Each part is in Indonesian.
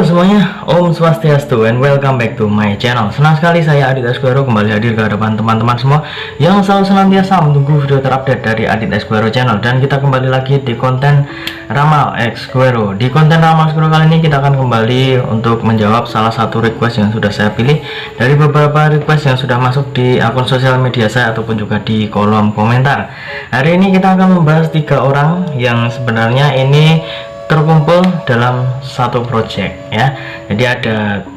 Halo semuanya, Om Swastiastu and welcome back to my channel. Senang sekali saya Adit Esquero kembali hadir ke hadapan teman-teman semua yang selalu senantiasa menunggu video terupdate dari Adit Esquero channel. Dan kita kembali lagi di konten Ramal Esquero. Di konten Ramal Esquero kali ini kita akan kembali untuk menjawab salah satu request yang sudah saya pilih dari beberapa request yang sudah masuk di akun sosial media saya ataupun juga di kolom komentar. Hari ini kita akan membahas 3 orang yang sebenarnya ini terkumpul dalam satu project ya. Jadi ada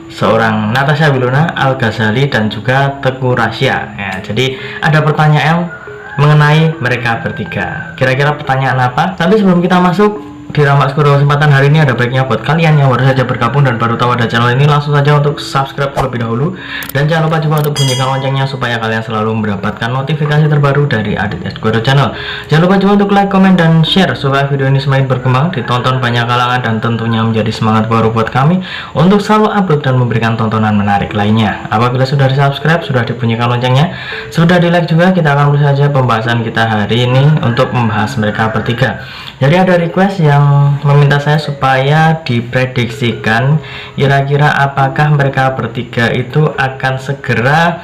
seorang Natasha Wilona, Al Ghazali dan juga Teguh Rasya ya. Jadi ada pertanyaan mengenai mereka bertiga. Kira-kira pertanyaan apa? Tapi sebelum kita masuk di Ramal Esquero kesempatan hari ini, ada baiknya buat kalian yang baru saja bergabung dan baru tahu ada channel ini, langsung saja untuk subscribe terlebih dahulu. Dan jangan lupa juga untuk bunyikan loncengnya supaya kalian selalu mendapatkan notifikasi terbaru dari Adit Esquero channel. Jangan lupa juga untuk like, komen, dan share supaya video ini semakin berkembang, ditonton banyak kalangan, dan tentunya menjadi semangat baru buat kami untuk selalu upload dan memberikan tontonan menarik lainnya. Apabila sudah di subscribe, sudah dibunyikan loncengnya, sudah di like juga, kita akan mulai saja pembahasan kita hari ini untuk membahas mereka bertiga. Jadi ada request yang meminta saya supaya diprediksikan kira-kira apakah mereka bertiga itu akan segera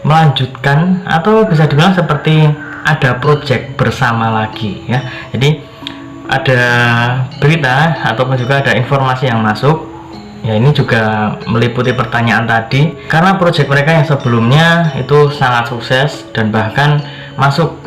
melanjutkan atau bisa dibilang seperti ada project bersama lagi ya. Jadi ada berita ataupun juga ada informasi yang masuk ya, ini juga meliputi pertanyaan tadi karena project mereka yang sebelumnya itu sangat sukses dan bahkan masuk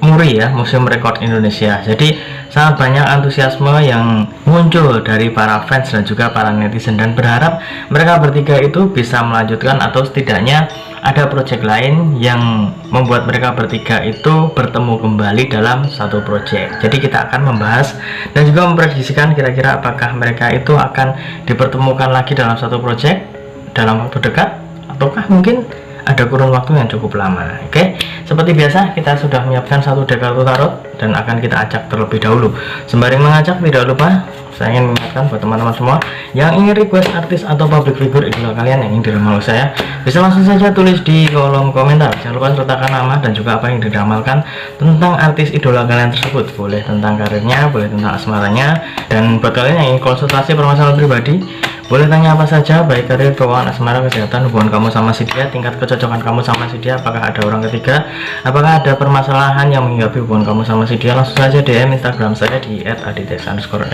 MURI ya, Museum Rekor Indonesia. Jadi sangat banyak antusiasme yang muncul dari para fans dan juga para netizen, dan berharap mereka bertiga itu bisa melanjutkan atau setidaknya ada project lain yang membuat mereka bertiga itu bertemu kembali dalam satu project. Jadi kita akan membahas dan juga memprediksikan kira-kira apakah mereka itu akan dipertemukan lagi dalam satu project dalam waktu dekat ataukah mungkin ada kurun waktu yang cukup lama. Oke, seperti biasa kita sudah menyiapkan satu deck kartu tarot dan akan kita acak terlebih dahulu. Sembari mengacak, tidak lupa saya ingin mengingatkan buat teman-teman semua yang ingin request artis atau public figure idola kalian yang ingin diramal saya, bisa langsung saja tulis di kolom komentar. Jangan lupa sertakan nama dan juga apa yang diramalkan tentang artis idola kalian tersebut. Boleh tentang karirnya, boleh tentang asmaranya, dan buat kalian yang ingin konsultasi permasalahan pribadi, boleh tanya apa saja, baik karir, keuangan, asmara, kesehatan, hubungan kamu sama si dia, tingkat kecocokan kamu sama si dia, apakah ada orang ketiga, apakah ada permasalahan yang menghinggapi hubungan kamu sama si dia, langsung saja DM Instagram saya di @adit_esquero.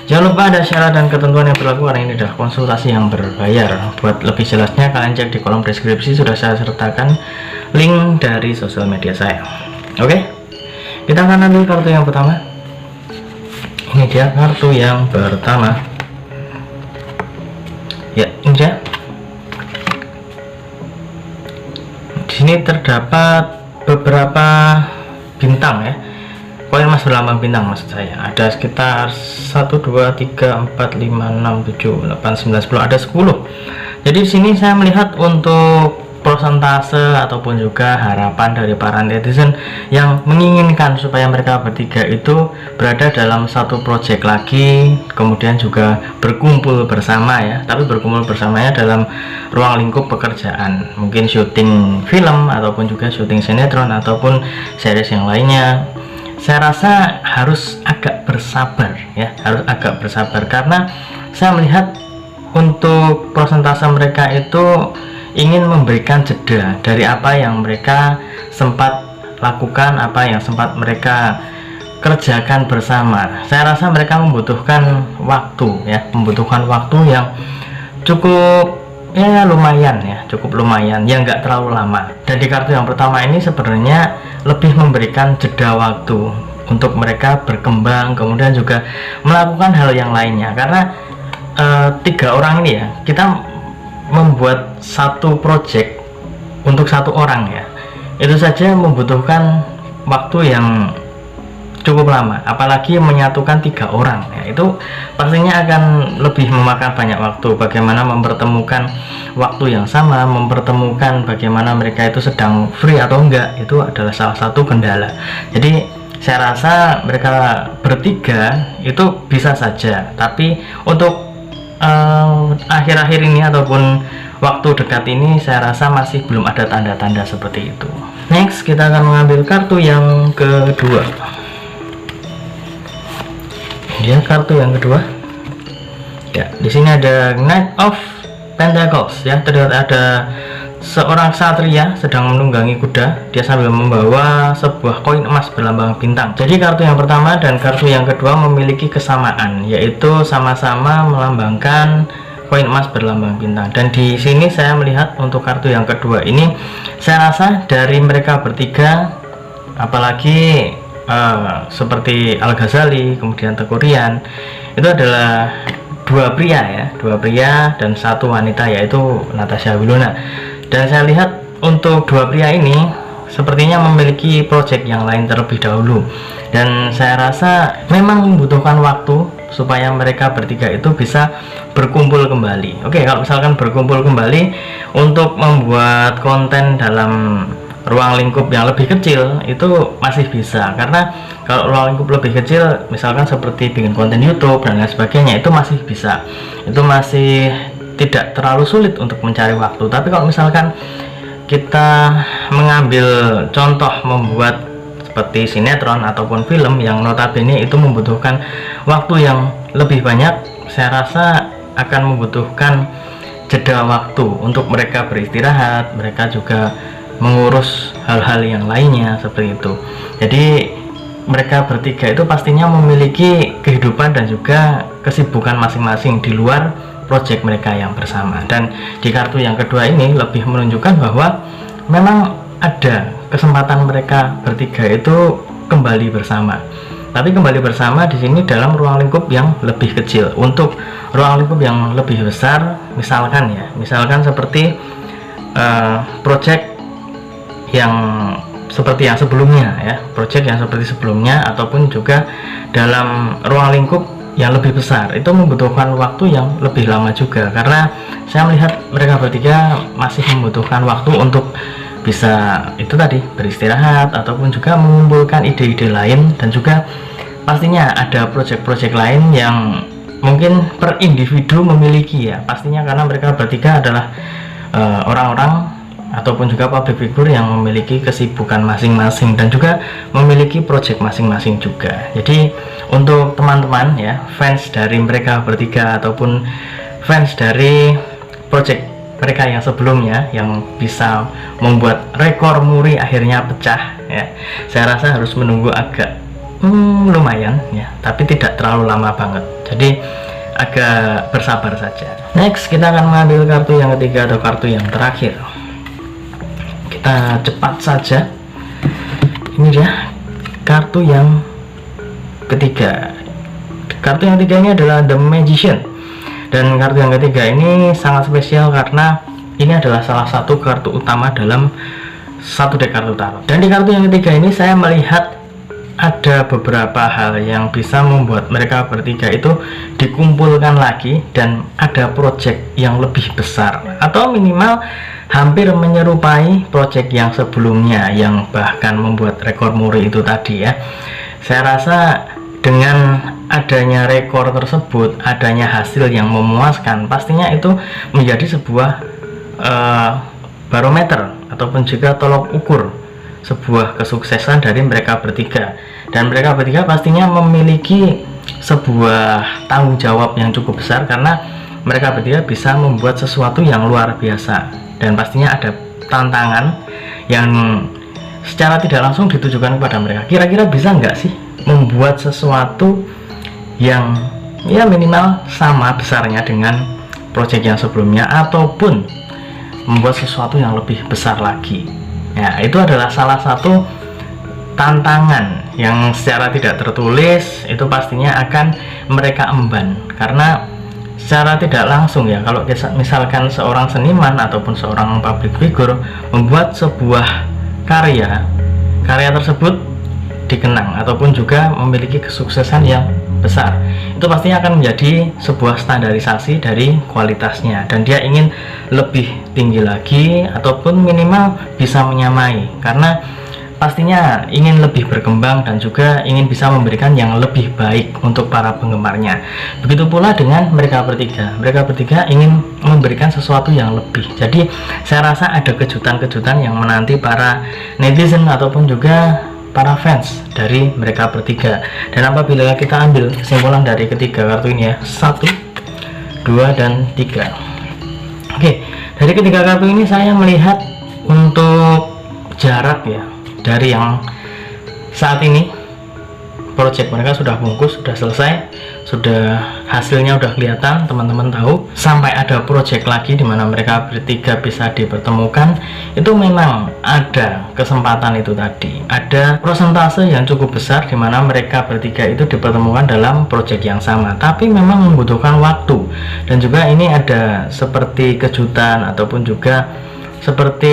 Jangan lupa ada syarat dan ketentuan yang berlaku karena ini adalah konsultasi yang berbayar. Buat lebih jelasnya kalian cek di kolom deskripsi, sudah saya sertakan link dari sosial media saya. Oke, kita akan ambil kartu yang pertama. Ini dia kartu yang pertama. Ya, ini dia. Di sini terdapat beberapa bintang ya. Koin emas berlambang bintang maksud saya. Ada sekitar 1 2 3 4 5 6 7 8 9 10, ada 10. Jadi di sini saya melihat untuk persentase ataupun juga harapan dari para netizen yang menginginkan supaya mereka bertiga itu berada dalam satu project lagi, kemudian juga berkumpul bersama ya, tapi berkumpul bersamanya dalam ruang lingkup pekerjaan, mungkin syuting film ataupun juga syuting sinetron ataupun series yang lainnya. Saya rasa harus agak bersabar ya, harus agak bersabar karena saya melihat untuk persentase mereka itu ingin memberikan jeda dari apa yang mereka sempat lakukan, apa yang sempat mereka kerjakan bersama. Saya rasa mereka membutuhkan waktu ya, membutuhkan waktu yang cukup ya lumayan ya, cukup lumayan, yang nggak terlalu lama. Dan di kartu yang pertama ini sebenarnya lebih memberikan jeda waktu untuk mereka berkembang, kemudian juga melakukan hal yang lainnya. Karena 3 orang ini ya, kita membuat satu project untuk satu orang ya, itu saja membutuhkan waktu yang cukup lama, apalagi menyatukan 3 orang ya, itu pastinya akan lebih memakan banyak waktu. Bagaimana mempertemukan waktu yang sama, mempertemukan bagaimana mereka itu sedang free atau enggak, itu adalah salah satu kendala. Jadi saya rasa mereka bertiga itu bisa saja, tapi untuk akhir-akhir ini ataupun waktu dekat ini saya rasa masih belum ada tanda-tanda seperti itu. Next kita akan mengambil kartu yang kedua. Dia kartu yang kedua. Ya, di sini ada Knight of Pentacles ya, terlihat ada seorang ksatria sedang menunggangi kuda, dia sambil membawa sebuah koin emas berlambang bintang. Jadi kartu yang pertama dan kartu yang kedua memiliki kesamaan, yaitu sama-sama melambangkan koin emas berlambang bintang. Dan di sini saya melihat untuk kartu yang kedua ini, saya rasa dari mereka bertiga, apalagi seperti Al-Ghazali, kemudian Teuku Ryan, itu adalah dua pria dan satu wanita, yaitu Natasha Wilona. Dan saya lihat untuk dua pria ini sepertinya memiliki project yang lain terlebih dahulu, dan saya rasa memang membutuhkan waktu supaya mereka bertiga itu bisa berkumpul kembali. Oke, kalau misalkan berkumpul kembali untuk membuat konten dalam ruang lingkup yang lebih kecil itu masih bisa, karena kalau ruang lingkup lebih kecil misalkan seperti bikin konten YouTube dan lain sebagainya itu masih bisa, itu masih tidak terlalu sulit untuk mencari waktu. Tapi kalau misalkan kita mengambil contoh membuat seperti sinetron ataupun film yang notabene itu membutuhkan waktu yang lebih banyak, saya rasa akan membutuhkan jeda waktu untuk mereka beristirahat, mereka juga mengurus hal-hal yang lainnya seperti itu. Jadi mereka bertiga itu pastinya memiliki kehidupan dan juga kesibukan masing-masing di luar project mereka yang bersama. Dan di kartu yang kedua ini lebih menunjukkan bahwa memang ada kesempatan mereka bertiga itu kembali bersama. Tapi kembali bersama di sini dalam ruang lingkup yang lebih kecil. Untuk ruang lingkup yang lebih besar, misalkan seperti project yang seperti yang sebelumnya ya, project yang seperti sebelumnya, ataupun juga dalam ruang lingkup yang lebih besar, itu membutuhkan waktu yang lebih lama juga, karena saya melihat mereka bertiga masih membutuhkan waktu untuk bisa itu tadi beristirahat ataupun juga mengumpulkan ide-ide lain, dan juga pastinya ada project-project lain yang mungkin per individu memiliki ya, pastinya karena mereka bertiga adalah orang-orang ataupun juga public figure yang memiliki kesibukan masing-masing dan juga memiliki project masing-masing juga. Jadi untuk teman-teman ya, fans dari mereka bertiga ataupun fans dari project mereka yang sebelumnya yang bisa membuat rekor muri akhirnya pecah ya, saya rasa harus menunggu agak lumayan ya, tapi tidak terlalu lama banget, jadi agak bersabar saja. Next kita akan mengambil kartu yang ketiga atau kartu yang terakhir. Kita cepat saja, ini dia kartu yang ketiga. Kartu yang ketiga ini adalah The Magician, dan kartu yang ketiga ini sangat spesial karena ini adalah salah satu kartu utama dalam satu deck kartu tarot. Dan di kartu yang ketiga ini saya melihat ada beberapa hal yang bisa membuat mereka bertiga itu dikumpulkan lagi dan ada project yang lebih besar, atau minimal hampir menyerupai project yang sebelumnya yang bahkan membuat rekor muri itu tadi ya. Saya rasa dengan adanya rekor tersebut, adanya hasil yang memuaskan, pastinya itu menjadi sebuah barometer ataupun juga tolok ukur sebuah kesuksesan dari mereka bertiga. Dan mereka bertiga pastinya memiliki sebuah tanggung jawab yang cukup besar karena mereka bertiga bisa membuat sesuatu yang luar biasa, dan pastinya ada tantangan yang secara tidak langsung ditujukan kepada mereka. Kira-kira bisa nggak sih membuat sesuatu yang ya minimal sama besarnya dengan project yang sebelumnya, ataupun membuat sesuatu yang lebih besar lagi ya. Itu adalah salah satu tantangan yang secara tidak tertulis itu pastinya akan mereka emban, karena secara tidak langsung ya, kalau misalkan seorang seniman ataupun seorang public figure membuat sebuah karya tersebut dikenang ataupun juga memiliki kesuksesan yang besar, itu pastinya akan menjadi sebuah standarisasi dari kualitasnya, dan dia ingin lebih tinggi lagi ataupun minimal bisa menyamai, karena pastinya ingin lebih berkembang dan juga ingin bisa memberikan yang lebih baik untuk para penggemarnya. Begitu pula dengan mereka bertiga. Mereka bertiga ingin memberikan sesuatu yang lebih. Jadi saya rasa ada kejutan-kejutan yang menanti para netizen ataupun juga para fans dari mereka bertiga. Dan apabila kita ambil kesimpulan dari ketiga kartu ini ya, 1, 2, dan 3. Oke, dari ketiga kartu ini saya melihat untuk jarak ya, dari yang saat ini project mereka sudah bungkus, sudah selesai, sudah hasilnya udah kelihatan, teman-teman tahu, sampai ada project lagi di mana mereka bertiga bisa dipertemukan, itu memang ada kesempatan itu tadi, ada persentase yang cukup besar di mana mereka bertiga itu dipertemukan dalam project yang sama, tapi memang membutuhkan waktu, dan juga ini ada seperti kejutan ataupun juga seperti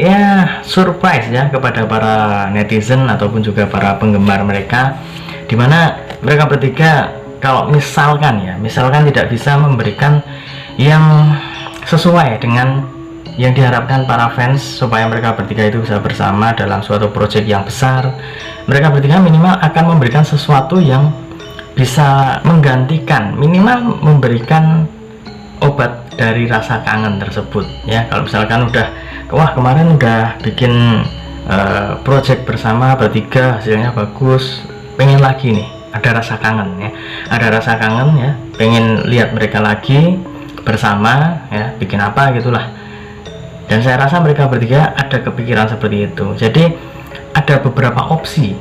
ya surprise ya kepada para netizen ataupun juga para penggemar mereka, dimana mereka bertiga kalau misalkan tidak bisa memberikan yang sesuai dengan yang diharapkan para fans supaya mereka bertiga itu bisa bersama dalam suatu project yang besar, mereka bertiga minimal akan memberikan sesuatu yang bisa menggantikan, minimal memberikan obat dari rasa kangen tersebut ya. Kalau misalkan udah wah kemarin udah bikin project bersama bertiga, hasilnya bagus, pengen lagi nih, ada rasa kangen ya, pengen lihat mereka lagi bersama ya, bikin apa gitulah. Dan saya rasa mereka bertiga ada kepikiran seperti itu. Jadi ada beberapa opsi.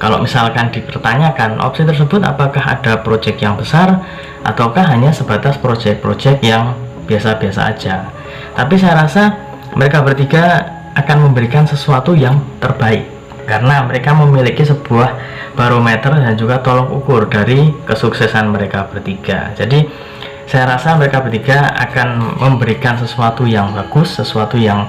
Kalau misalkan dipertanyakan opsi tersebut, apakah ada project yang besar ataukah hanya sebatas project-project yang biasa-biasa aja. Tapi saya rasa mereka bertiga akan memberikan sesuatu yang terbaik, karena mereka memiliki sebuah barometer dan juga tolok ukur dari kesuksesan mereka bertiga. Jadi saya rasa mereka bertiga akan memberikan sesuatu yang bagus, sesuatu yang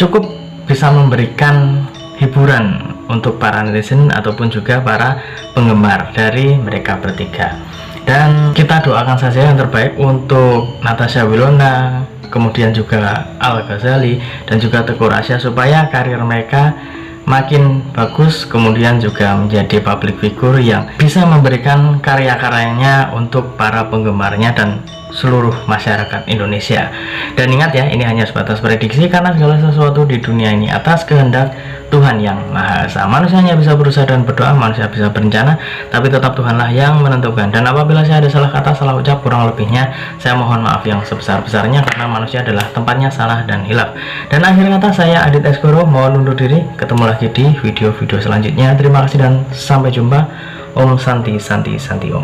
cukup bisa memberikan hiburan untuk para netizen ataupun juga para penggemar dari mereka bertiga. Dan kita doakan saja yang terbaik untuk Natasha Wilona, kemudian juga Al Ghazali dan juga Teuku Rasya, supaya karir mereka makin bagus, kemudian juga menjadi public figure yang bisa memberikan karya-karyanya untuk para penggemarnya dan seluruh masyarakat Indonesia. Dan ingat ya, ini hanya sebatas prediksi, karena segala sesuatu di dunia ini atas kehendak Tuhan yang Maha Esa. Manusia hanya bisa berusaha dan berdoa, manusia bisa berencana, tapi tetap Tuhanlah yang menentukan. Dan apabila saya ada salah kata, salah ucap, kurang lebihnya saya mohon maaf yang sebesar-besarnya, karena manusia adalah tempatnya salah dan hilaf. Dan akhir kata, saya Adit Eskoro mohon undur diri. Ketemu lagi di video-video selanjutnya. Terima kasih dan sampai jumpa. Om Santi Santi Santi Om.